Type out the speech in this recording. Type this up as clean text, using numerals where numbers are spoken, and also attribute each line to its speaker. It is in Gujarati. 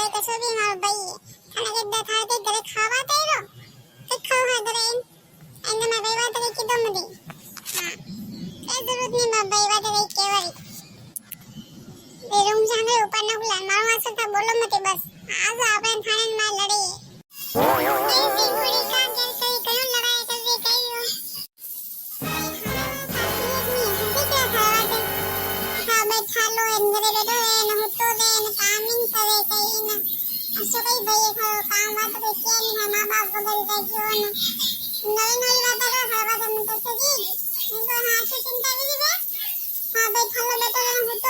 Speaker 1: भाई कसो भी मार भाई खाना के दा था के घरे खावा तेरो के खावा घरे एंड मैं भाई बात की दम दी हां ए जरूरत नहीं मैं भाई बात की केवरी એ રૂમ સાંભળે ઉપર ના ખુલા મારો આસર था બોલો મતે બસ આજ આપણે થાણે માં લડે એ પૂરી કામ કે કઈ કયો લડાઈ કરવી કઈયો હા બેઠા લો અંદર બેઠો હે ન હોતો દે ન કામિંગ કરે કઈ ન અસો કઈ ભાઈ ખાયો કામ વાત કે કે ની મા બાપ બદલ ગયો ન નઈ નઈ વાત રો હવા દમ તો સજી તો હા તો ચિંતા કરી દે હા બેઠા લો બેઠો ન